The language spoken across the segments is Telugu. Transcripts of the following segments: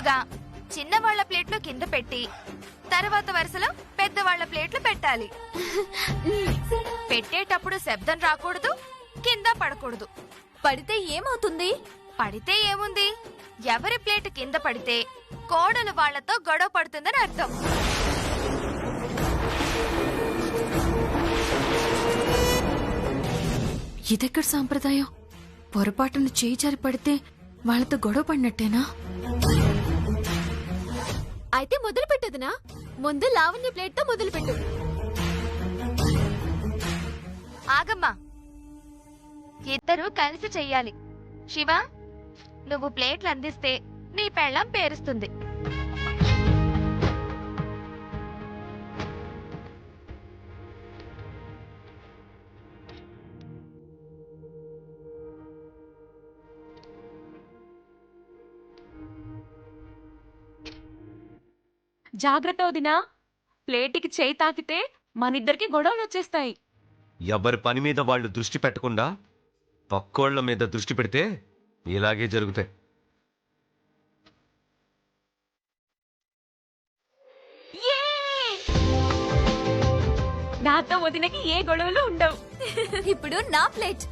ముందుగా చిన్నవాళ్ల ప్లేట్లు కింద పెట్టి తర్వాత వరుసలో పెద్దవాళ్ల ప్లేట్లు పెట్టాలి. పెట్టేటప్పుడు శబ్దం రాకూడదు, కింద పడకూడదు. పడితే ఏమవుతుంది? పడితే ఏముంది, ఎవరి ప్లేట్ కింద పడితే కోడలు వాళ్లతో గొడవ పడుతుందని అర్థం. ఇదెక్కడ సాంప్రదాయం? పొరపాటున చేయి జారి పడితే వాళ్ళతో గొడవ పడినట్టేనా? అయితే మొదలు పెట్టదునా? ముందు లావణ్య ప్లేట్ తో మొదలు పెట్టు. ఆగమ్మా, ఇద్దరు కలిసి చెయ్యాలి. శివ, నువ్వు ప్లేట్లు అందిస్తే నీ పెళ్ళం పేరుస్తుంది. జాగ్రత్త వదినా, ప్లేటికి చేయి తాకితే మనిద్దరికి గొడవలు వచ్చేస్తాయి. ఎవరి పని మీద వాళ్ళు దృష్టి పెట్టకుండా పక్కోళ్ల మీద దృష్టి పెడితే ఇలాగే జరుగుతాయి. నాతో వదినకి ఏ గొడవలు ఉండవు. ఇప్పుడు నా ప్లేట్.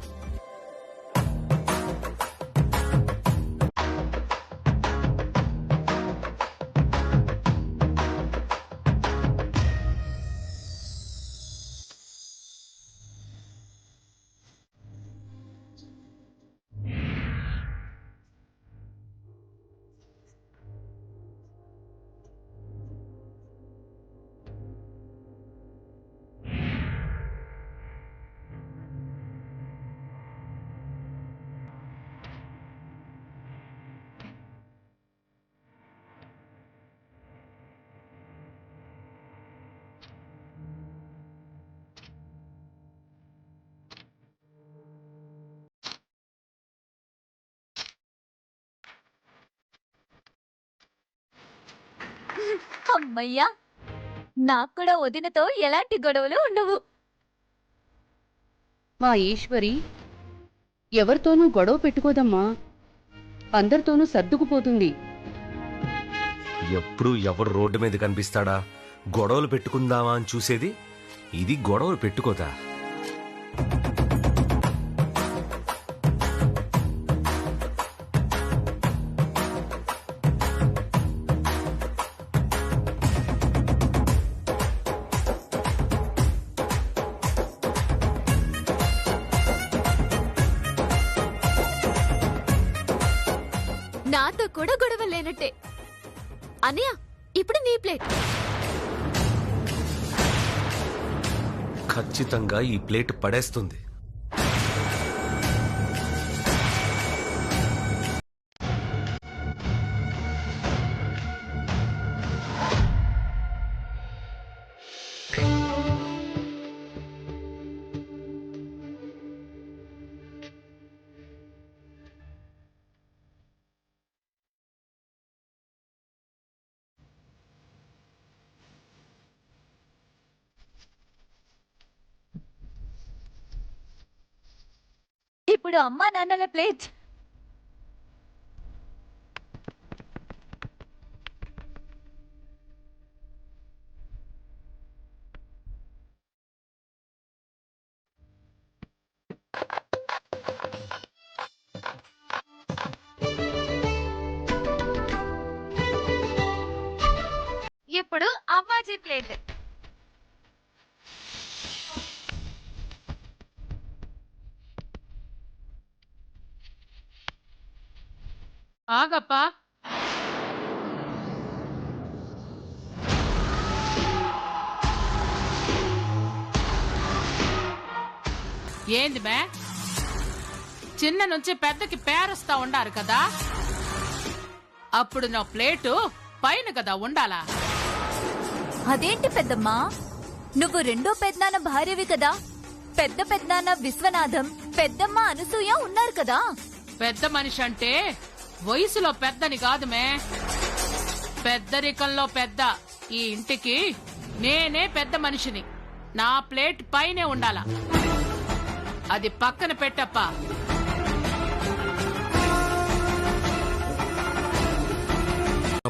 అమ్మయ్యా, నాకు కూడా వదినతో ఎలాంటి గొడవలు ఉండవు. మా ఈశ్వరి ఎవరితోనూ గొడవ పెట్టుకోదమ్మా, అందరితోనూ సర్దుకుపోతుంది. ఎప్పుడు ఎవడు రోడ్డు మీద కనిపిస్తాడా గొడవలు పెట్టుకుందామా అని చూసేది, ఇది గొడవలు పెట్టుకోదా? నాతో కూడా గొడవ లేనట్టే. అన్నయ్య, ఇప్పుడు నీ ప్లేట్. ఖచ్చితంగా ఈ ప్లేట్ పడేస్తుంది. ఇప్పుడు అమ్మా నాన్నల ప్లేట్. ఇప్పుడు అమ్మాజీ ప్లేట్. ఆగప్పా, ఏంది మే? చిన్న నుంచి పెద్దకి పేరుస్తా ఉండారు కదా, అప్పుడు నా ప్లేటు పైన కదా ఉండాలా? అదేంటి పెద్దమ్మా, నువ్వు రెండో పెద్దనాన్న భార్యవి కదా. పెద్ద పెద్దనాన్న విశ్వనాథం, పెద్దమ్మ అనసూయ ఉన్నారు కదా. పెద్ద మనిషి అంటే వయసులో పెద్దని కాదు మే, పెద్దరికంలో పెద్ద. ఈ ఇంటికి నేనే పెద్ద మనిషిని. నా ప్లేట్ పైనే ఉండాలా, అది పక్కన పెట్టప్పా.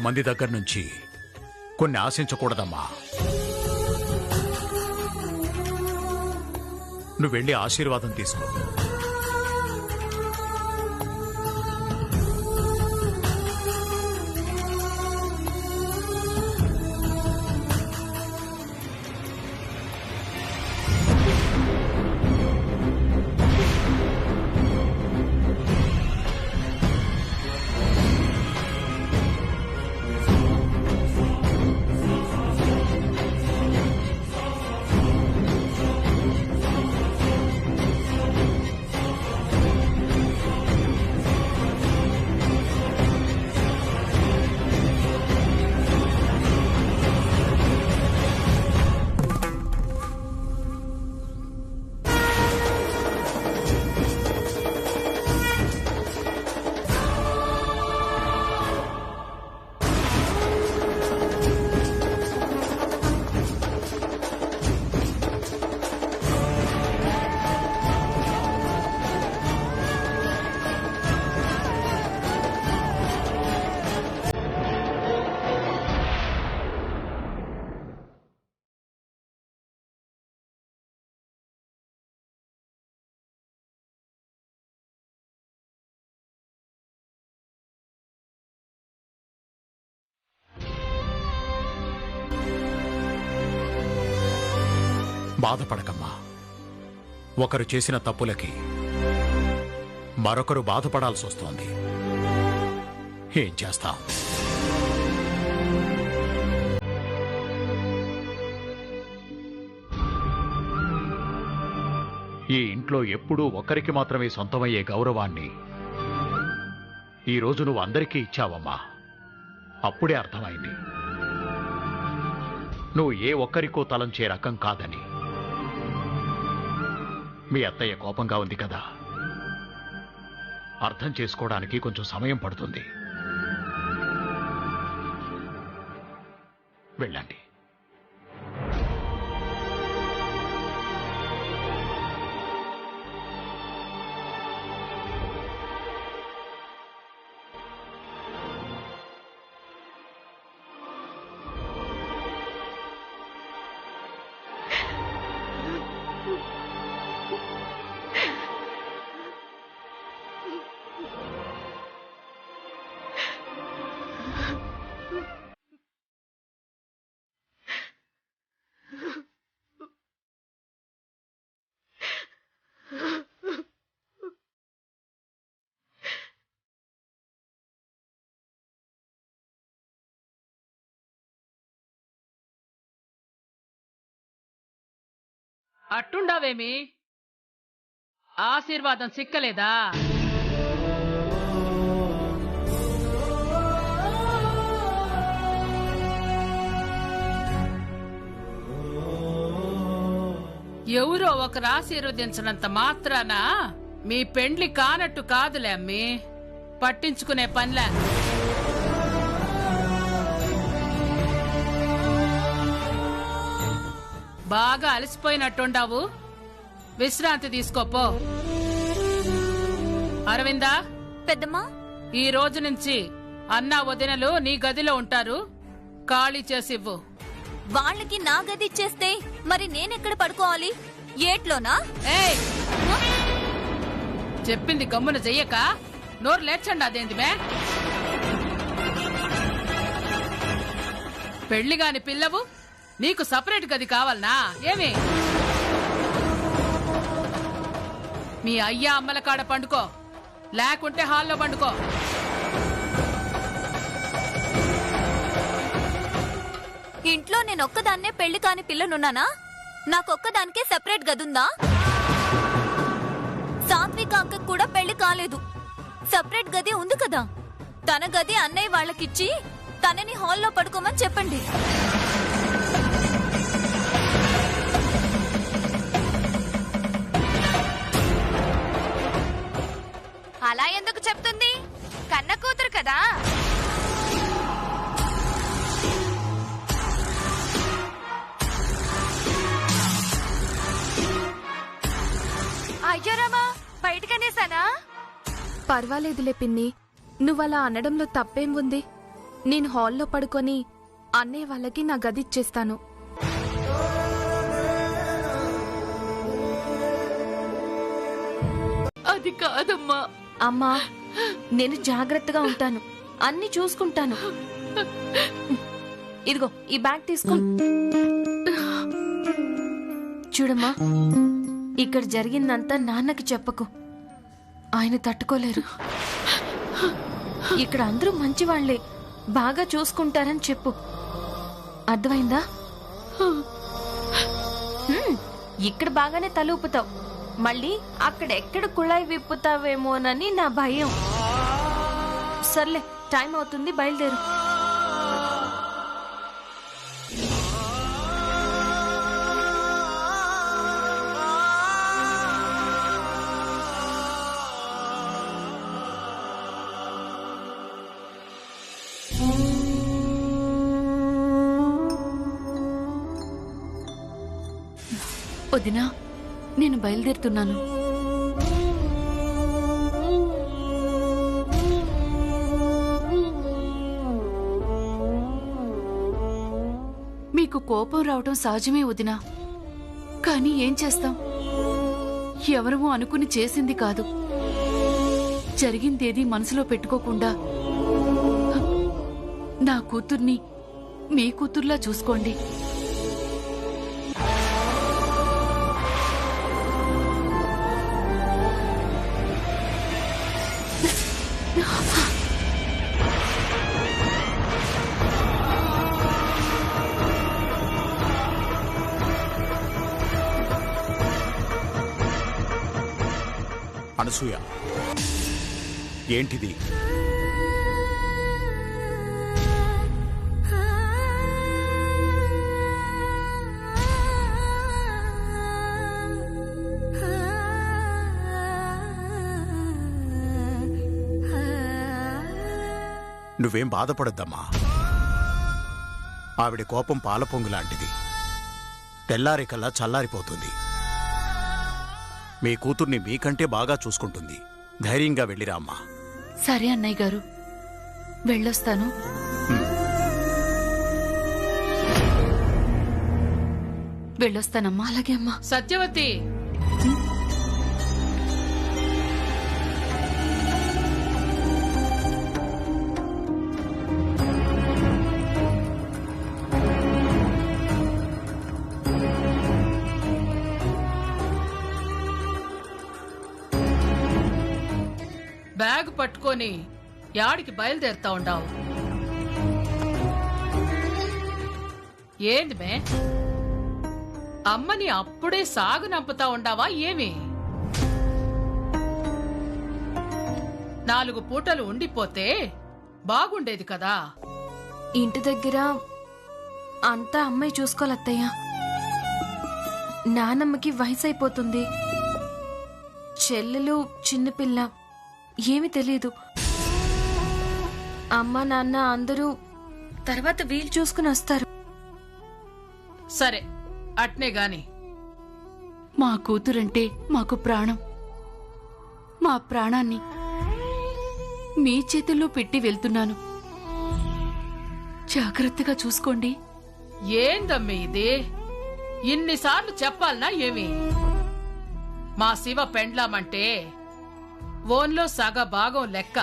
కొంతమంది దగ్గర నుంచి కొన్ని ఆశించకూడదమ్మా. నువ్వు వెళ్ళి ఆశీర్వాదం తీసుకో. బాధపడకమ్మా. ఒకరు చేసిన తప్పులకి మరొకరు బాధపడాల్సి వస్తోంది. ఏం చేస్తాం? ఈ ఇంట్లో ఎప్పుడూ ఒకరికి మాత్రమే సొంతమయ్యే గౌరవాన్ని ఈరోజు నువ్వు అందరికీ ఇచ్చావమ్మా. అప్పుడే అర్థమైంది నువ్వు ఏ ఒక్కరికో తలంచే రకం కాదని. మీ అత్తయ్య కోపంగా ఉంది కదా, అర్థం చేసుకోవడానికి కొంచెం సమయం పడుతుంది. వెళ్ళండి. అట్టుండావేమి? ఆశీర్వాదం సిక్కలేదా? ఎవరో ఒకరు ఆశీర్వదించినంత మాత్రాన మీ పెండ్లి కానట్టు కాదులే అమ్మి. పట్టించుకునే పనిలే. బాగా అలసిపోయినట్టుండావు, విశ్రాంతి తీసుకోపో. అరవిందా, పెద్దమ్మా, ఈ రోజు నుంచి అన్నా వదినలు నీ గదిలో ఉంటారు. ఖాళీ చేసివ్వు. వాళ్ళకి నా గది ఇచ్చేస్తే మరి నేనెక్కడ పడుకోవాలి? ఏట్లోనా? ఏయ్, చెప్పింది గమ్మున చెయ్యక నోరు లేచండి. అదేంది మే? పెళ్లిగాని పిల్లవు, నీకు సపరేట్ గది కావాలనా ఏమి? మీ అయ్యా అమ్మల కాడ పండుకో, లేకుంటే హాల్లో పండుకో. ఇంట్లో నేనొక్కదాన్నే పెళ్లి కాని పిల్లనున్నానా? నాకొక్కదానికే సెపరేట్ గదుందా? సాత్విక అక్కకు కూడా పెళ్లి కాలేదు. సెపరేట్ గది ఉంది కదా. తన గది అన్నయ్య వాళ్ళకిచ్చి తనని హాల్లో పడుకోమని చెప్పండి. అలా ఎందుకు చెప్తుంది? కన్న కూతురు కదా. అయ్యోరామా, బయటకనేసానా? పర్వాలేదులే పిన్ని, నువ్వలా అనడంలో తప్పేం ఉంది? నేను హాల్లో పడుకొని అన్నయ్య వాళ్ళకి నా గది ఇచ్చేస్తాను. అది కాదమ్మా. అమ్మా, నేను జాగ్రత్తగా ఉంటాను, అన్ని చూసుకుంటాను. ఇదిగో ఈ బ్యాగ్ తీసుకో. చూడమ్మా, ఇక్కడ జరిగిందంతా నాన్నకి చెప్పకు, ఆయన తట్టుకోలేరు. ఇక్కడ అందరూ మంచివాళ్లే, బాగా చూసుకుంటారని చెప్పు. అర్థమైందా? ఇక్కడ బాగానే తల ఊపుతావు, మళ్ళీ అక్కడెక్కడ కుళాయి విప్పుతావేమోనని నా భయం. సర్లే, టైం అవుతుంది, బయలుదేరు. వదినా, నేను బయలుదేరుతున్నాను. మీకు కోపం రావటం సహజమే వదినా, కానీ ఏం చేస్తాం? ఎవరమో అనుకుని చేసింది కాదు. జరిగిందేది మనసులో పెట్టుకోకుండా నా కూతుర్ని మీ కూతుర్లా చూసుకోండి. అనసూయ, ఏంటిది? నువ్వేం బాధపడొద్దమ్మా. ఆవిడ కోపం పాల పొంగులాంటిది, తెల్లారికల్లా చల్లారిపోతుంది. మీ కూతుర్ని మీకంటే బాగా చూసుకుంటుంది. ధైర్యంగా వెళ్ళిరా అమ్మా. సరే అన్నయ్య గారు, వెళ్ళొస్తాను. వెళ్ళొస్తానమ్మా. అలాగే అమ్మా. సత్యవతి, బ్యాగ్ పట్టుకొని యాడికి బయలుదేరుతా ఉండావు? ఏంది మే, అమ్మని అప్పుడే సాగునంపుతా ఉండావా ఏమి? 4 పూటలు ఉండిపోతే బాగుండేది కదా. ఇంటి దగ్గర అంతా అమ్మాయి చూసుకోవాలత్తయ్య. నానమ్మకి వయసు అయిపోతుంది, చెల్లెలు చిన్నపిల్ల, ఏమి తెలీదు. అమ్మ నాన్న అందరూ తర్వాత వీలు చూసుకుని వస్తారు. సరే, అట్నే గాని. మా కూతురంటే మాకు ప్రాణం. మా ప్రాణాన్ని మీ చేతుల్లో పెట్టి వెళ్తున్నాను. జాగ్రత్తగా చూసుకోండి. ఏందమ్మి ఇది? ఇన్నిసార్లు చెప్పాలనా ఏమి? మా శివ పెండ్లామంటే ఓన్లో సగ భాగం లెక్క,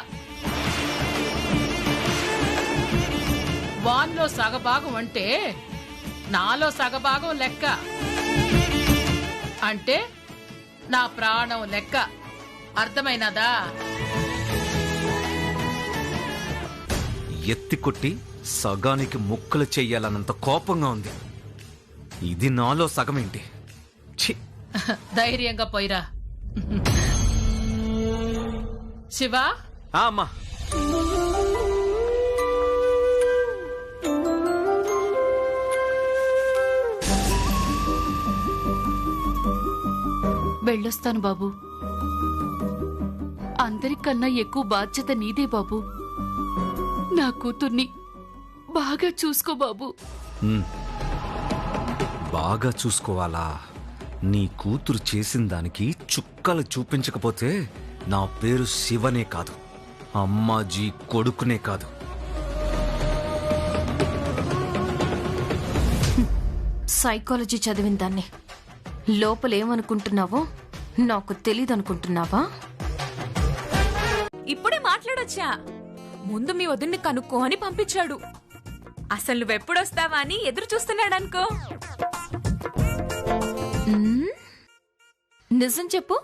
వాన్లో సగభాగం అంటే నాలో సగభాగం లెక్క, అంటే నా ప్రాణం లెక్క. అర్థమైనదా? ఎత్తి కొట్టి సగానికి ముక్కలు చెయ్యాలన్నంత కోపంగా ఉంది. ఇది నాలో సగమేంటి? ఛీ! ధైర్యంగా పోయిరా. శివా, అమ్మా. వెళ్ళొస్తాను బాబు. అందరికన్నా ఎక్కువ బాధ్యత నీదే బాబు. నా కూతుర్ని బాగా చూసుకో బాబు. బాగా చూసుకోవాలా? నీ కూతురు చేసిన దానికి చుక్కలు చూపించకపోతే నా పేరు శివనే కాదు, అమ్మాజీ కొడుకునే కాదు. సైకాలజీ చదివిన దాన్ని లోపల ఏమనుకుంటున్నావో నాకు తెలీదు అనుకుంటున్నావా? ఇప్పుడే మాట్లాడొచ్చా? ముందు మీ వదిన్ని కనుక్కో అని పంపించాడు. అసలు నువ్వెప్పుడొస్తావా అని ఎదురు చూస్తున్నాడనుకో. నిజం చెప్పు.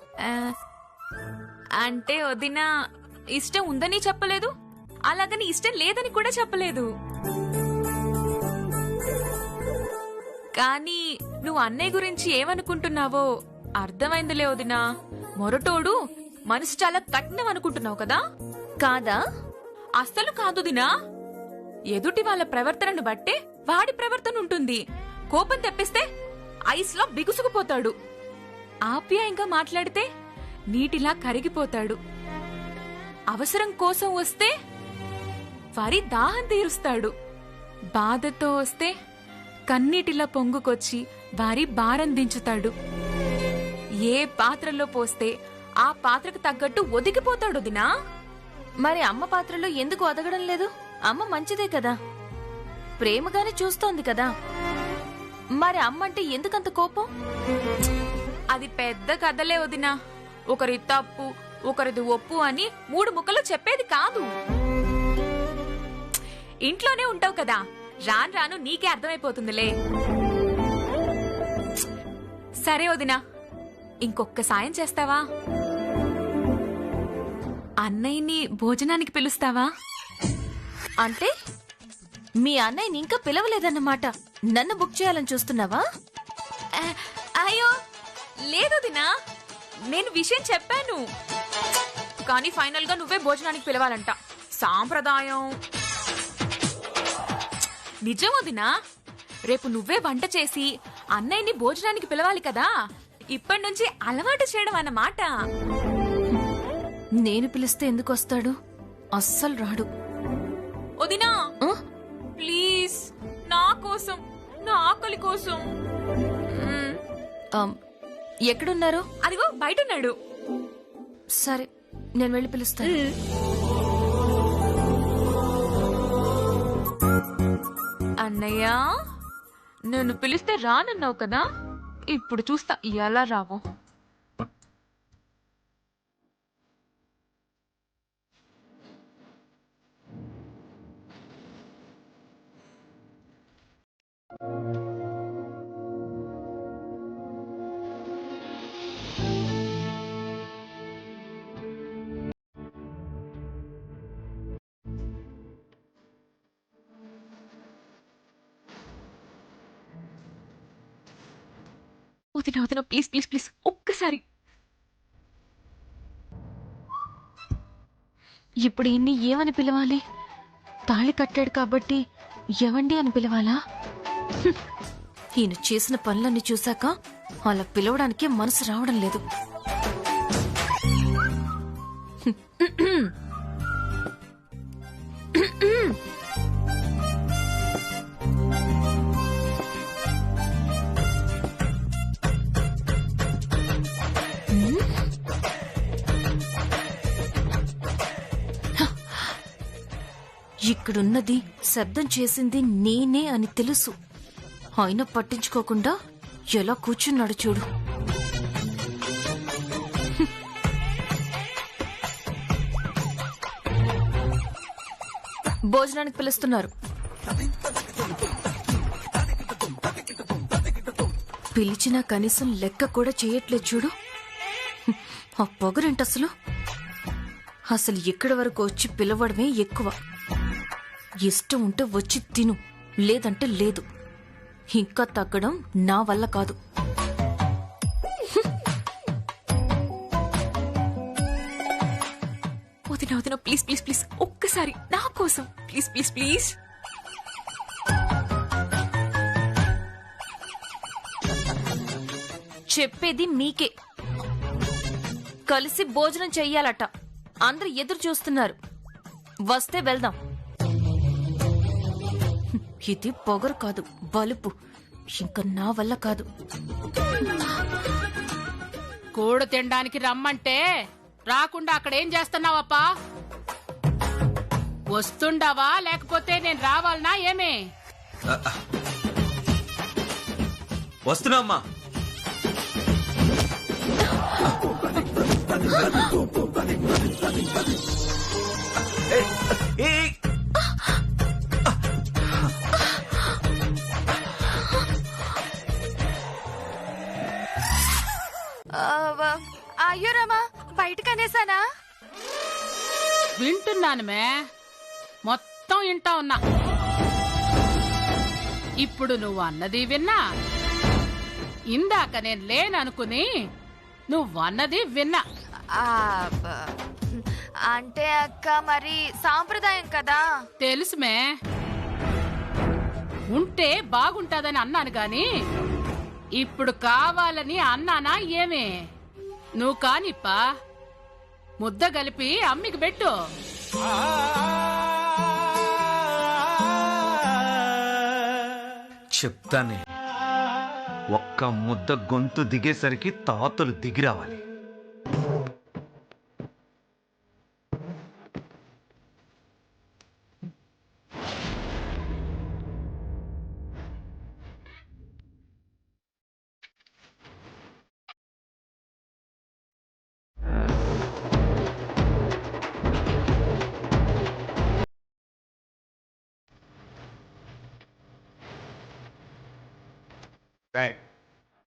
అంటే వదిన ఇష్టం ఉందని చెప్పలేదు, అలాగని ఇష్టం లేదని కూడా చెప్పలేదు. కానీ నువ్వు అన్నయ్య గురించి ఏమనుకుంటున్నావో అర్థమైందిలే వదినా. మొరటోడు మనసు చాలా కఠినం అనుకుంటున్నావు కదా? కాదా? అస్సలు కాదు దినా. ఎదుటి వాళ్ళ ప్రవర్తనను బట్టే వాడి ప్రవర్తన ఉంటుంది. కోపం తెప్పిస్తే ఐస్ లో బిగుసుకుపోతాడు. ఆప్యాయంగా మాట్లాడితే నీటిలా కరిగిపోతాడు. అవసరం కోసం వస్తే వారి దాహం తీరుస్తాడు. బాధతో వస్తే కన్నీటిలా పొంగుకొచ్చి వారి భారం దించుతాడు. ఏ పాత్రలో పోస్తే ఆ పాత్రకు తగ్గట్టు ఒదిగిపోతాడు దినా. మరి అమ్మ పాత్రలో ఎందుకు ఒదగడం లేదు? అమ్మ మంచిదే కదా, ప్రేమగానే చూస్తోంది కదా. మరి అమ్మ అంటే ఎందుకంత కోపం? అది పెద్ద కథలే వదినా. ఒకరి తప్పు ఒకరిది ఒప్పు అని 3 ముక్కలు చెప్పేది కాదు. ఇంట్లోనే ఉంటావు కదా, రాను రాను నీకే అర్థమైపోతుందిలే. సరే వదినా, ఇంకొక్క సాయం చేస్తావా? అన్నయ్యని భోజనానికి పిలుస్తావా? అంటే మీ అన్నయ్యని ఇంకా పిలవలేదన్నమాట. నన్ను బుక్ చేయాలని చూస్తున్నావా? అయ్యో లేదు దినా, నేను విషయం చెప్పాను. కానీ ఫైనల్ గా నువ్వే భోజనానికి పిలవాలంట. సాంప్రదాయం. నిజం వదినా, రేపు నువ్వే వంట చేసి అన్నయ్యని భోజనానికి పిలవాలి కదా. ఇప్పటి నుంచి అలవాటు చేయడం అన్నమాట. నేను పిలిస్తే ఎందుకు వస్తాడు? అస్సలు రాడు. వదినా ప్లీజ్, నా కోసం, నా ఆకలి కోసం. ఎక్కడున్నారు? అదిగో బయటున్నాడు. సరే, నేను వెళ్ళి పిలుస్తాను. అన్నయ్య, నన్ను పిలిస్తే రానన్నావు కదా, ఇప్పుడు చూస్తా ఎలా రావో. వదినా వదినా, ప్లీజ్ ప్లీజ్ ప్లీజ్, ఒక్కసారి. ఇప్పుడు ఇన్ని ఏమని పిలవాలి? తాళి కట్టాడు కాబట్టి ఎవండి అని పిలవాలా? ఈయన చేసిన పనులన్నీ చూశాక అలా పిలవడానికి మనసు రావడం లేదు. ఇక్కడున్నది శబ్దం చేసింది నేనే అని తెలుసు. అయినా పట్టించుకోకుండా ఎలా కూర్చున్నాడు చూడు. భోజనానికి పిలుస్తున్నారు. పిలిచినా కనీసం లెక్క కూడా చేయట్లేదు చూడు. ఆ పొగరేంటి అసలు? అసలు ఇక్కడి వరకు వచ్చి పిలవడమే ఎక్కువ. ఇష్టం ఉంటే వచ్చి తిను, లేదంటే లేదు. ఇంకా తగ్గడం నా వల్ల కాదు. వదినా వదినా, ప్లీజ్ ప్లీజ్ ప్లీజ్, ఒక్కసారి నా కోసం, ప్లీజ్ ప్లీజ్ ప్లీజ్. చెప్పేది మీకే. కలిసి భోజనం చెయ్యాలట. అందరూ ఎదురు చూస్తున్నారు. వస్తే వెళ్దాం. ఇది పొగరు కాదు, బలుపు. ఇంకా నా వల్ల కాదు. కూడు తినడానికి రమ్మంటే రాకుండా అక్కడేం చేస్తున్నావప్పా? వస్తుండవా లేకపోతే నేను రావాలనా ఏమే? వస్తున్నా అమ్మా. ఏయ్, అయ్యో రామా, బయటకు అనేసానా? వింటున్నానుమే, మొత్తం వింటా ఉన్నా. ఇప్పుడు నువ్వు అన్నది విన్నా, ఇందాక నేను లేననుకుని నువ్వన్నది విన్నా. అంటే అక్క, మరి సాంప్రదాయం కదా. తెలుసుమే, ఉంటే బాగుంటాదని అన్నాను గాని ఇప్పుడు కావాలని అన్నానా ఏమే? నువ్వు కానిప్పా, ముద్ద కలిపి అమ్మికి పెట్టు. చెప్తానే, ఒక్క ముద్ద గొంతు దిగేసరికి తాతలు దిగిరావాలి.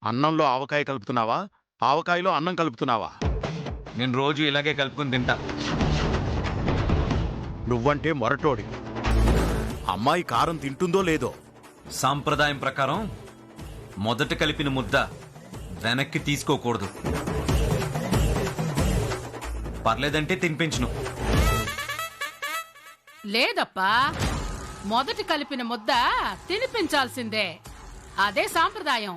అన్నంలో ఆవకాయ కలుపుతున్నావా? ఆవకాయలో అన్నం కలుపుతున్నావా? నేను రోజు ఇలాగే కలుపుకుని తింటా. నువ్వంటే మొరటోడి. అమ్మాయి కారం తింటుందో లేదో. సాంప్రదాయం ప్రకారం మొదట కలిపిన ముద్ద వెనక్కి తీసుకోకూడదు. పర్లేదంటే తినిపించును. లేదప్పా, మొదటి కలిపిన ముద్ద తినిపించాల్సిందే. అదే సాంప్రదాయం.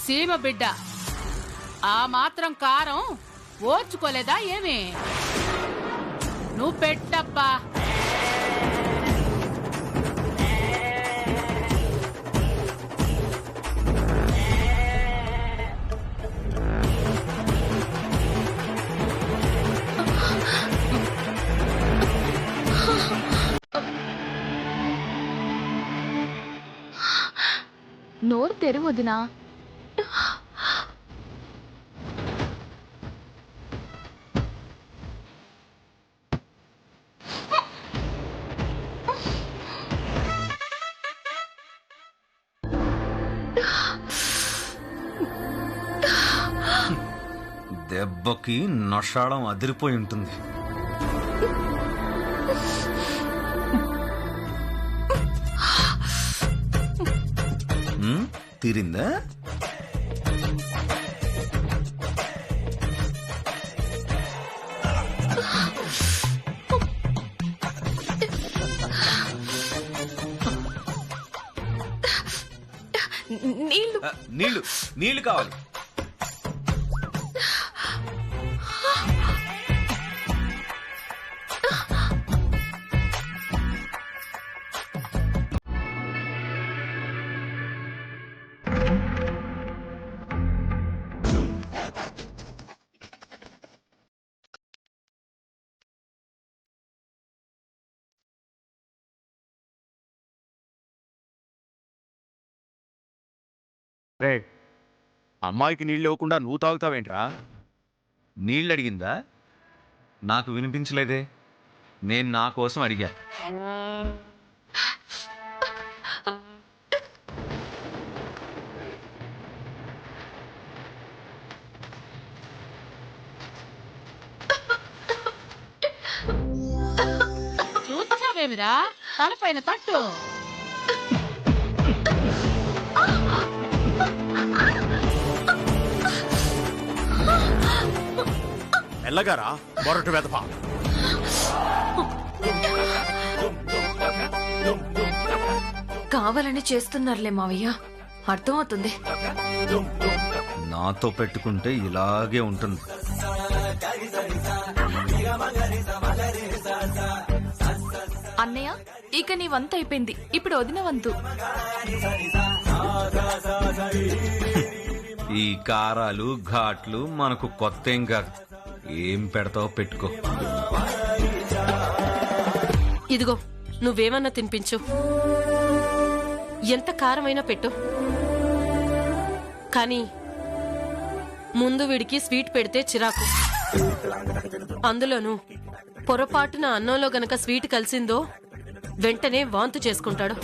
సీమ బిడ్డ ఆ మాత్రం కారం ఓర్చుకోలేదా ఏమి? నువ్వు పెట్టప్పా. నోరు తెరువదినా? దెబ్బకి నషాళం అదిరిపోయి ఉంటుంది. తీరిందా? నీళ్లు నీళ్లు కావాలి. రే, అమ్మాయికి నీళ్ళు ఇవ్వకుండా నువ్వు తాగుతావేంట్రా? నీళ్ళు అడిగిందా? నాకు వినిపించలేదే. నేను నా కోసం అడిగా. చూసావేమిరా, తలపైన తట్టు. మెల్లగారా మొరటు వెదపా. కావాలని చేస్తున్నారులే మావయ్య, అర్థమవుతుంది. నాతో పెట్టుకుంటే ఇలాగే ఉంటుంది. అన్నయ్య, ఇక నీ వంతు అయిపోయింది. ఇప్పుడు వదిన వంతు. ఈ కారాలు ఘాట్లు మనకు కొత్త ఏం కాదు. ఏం పెడతావో పెట్టుకో. ఇదిగో, నువ్వేమన్నా తినిపించు. ఎంత కారమైనా పెట్టు. కానీ ముందు వీడికి స్వీట్ పెడితే చిరాకు. అందులోనూ పొరపాటున అన్నంలో గనక స్వీట్ కలిసిందో వెంటనే వాంతు చేసుకుంటాడు.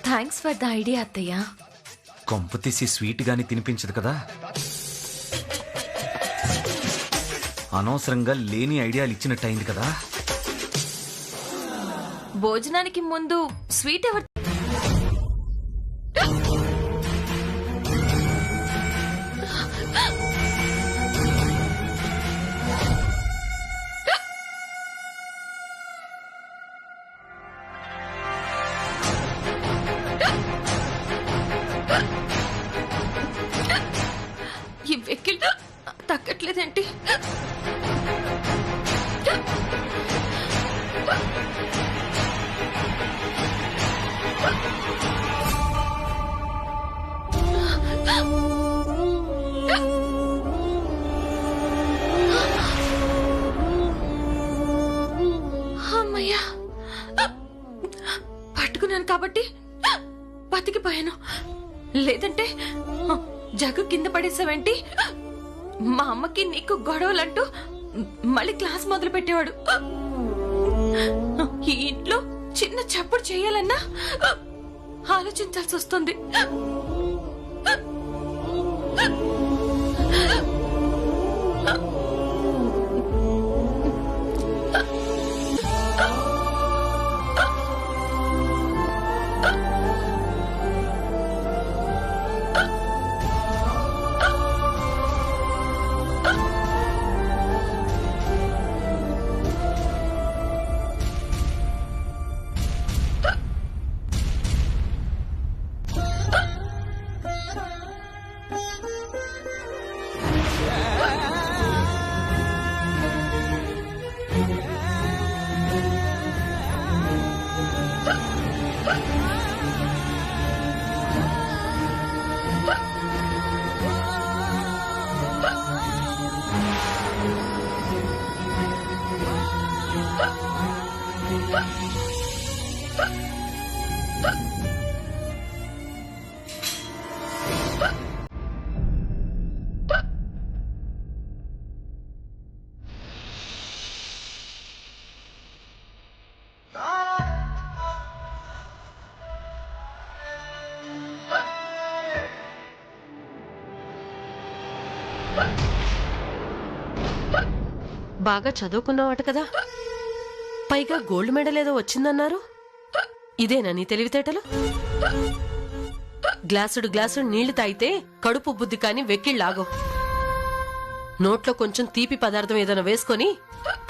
థ్యాంక్స్ ఫర్ ద ఐడియా అత్తయ్య. కొంప తీసి స్వీట్ గాని తినిపించదు కదా. అనవసరంగా లేని ఐడియాలు ఇచ్చినట్టు అయింది కదా. భోజనానికి ముందు స్వీట్ ఎవరు? ఈ వెక్కిల్ తగ్గట్లేదేంటి? అమ్మయ్యా, పట్టుకున్నాను కాబట్టి బతికిపోయాను. లేదంటే జగ్గు కింద పడేసావేంటి? మా అమ్మకి నీకు గొడవలంటూ మళ్ళీ క్లాస్ మొదలు పెట్టేవాడు. ఈ ఇంట్లో చిన్న చప్పుడు చేయాలన్నా ఆలోచించాల్సి వస్తుంది. బాగా చదువుకున్నావాట కదా, పైగా గోల్డ్ మెడల్ ఏదో వచ్చిందన్నారు. ఇదేనా నీ తెలివితేటలు? గ్లాసుడు నీళ్లు తాగితే కడుపు బుద్ధి కాని వెక్కిళ్ళాగో. నోట్లో కొంచెం తీపి పదార్థం ఏదైనా వేసుకొని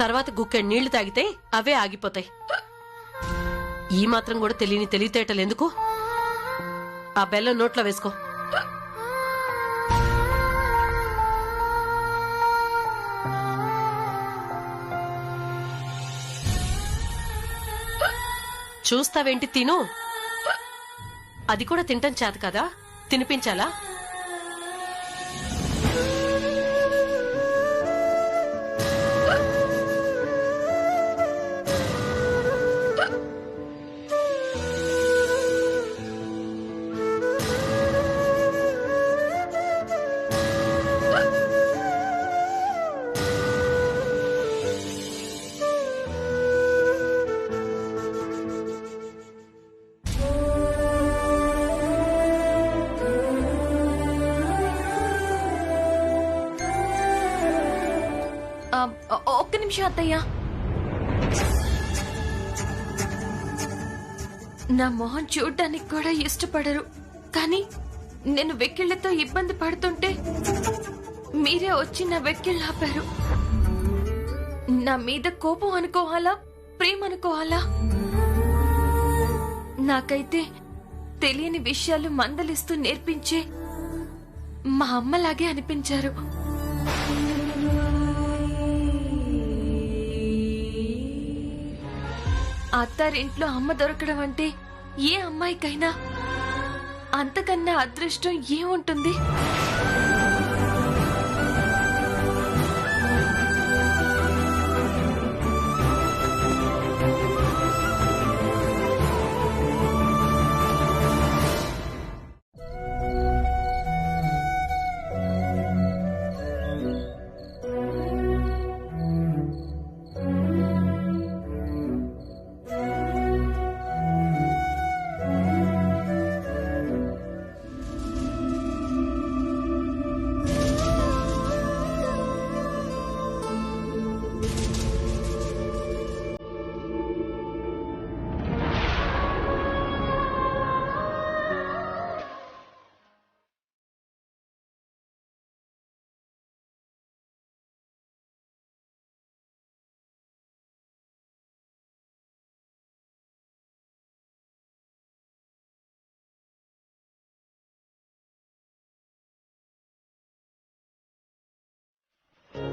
తర్వాత గుక్కెడు నీళ్లు తాగితే అవే ఆగిపోతాయి. ఈ మాత్రం కూడా తెలియని తెలివితేటలు ఎందుకు? ఆ బెల్లం నోట్లో వేసుకో. చూస్తావేంటి? తిను. అది కూడా తింటాం చేత కదా, తినిపించాలా? ఒక్క నిమిషం అత్తయ్య. నా మొహం చూడ్డానికి కూడా ఇష్టపడరు, కానీ నేను వెక్కిళ్లతో ఇబ్బంది పడుతుంటే మీరే వచ్చి నా వెక్కిళ్ళు ఆపారు. నా మీద కోపం అనుకోవాలా, ప్రేమ అనుకోవాలా? నాకైతే తెలియని విషయాలు మందలిస్తూ నేర్పించే మా అమ్మలాగే అనిపించారు. అత్తారింట్లో అమ్మ దొరకడం అంటే ఏ అమ్మాయికైనా అంతకన్నా అదృష్టం ఏముంటుంది?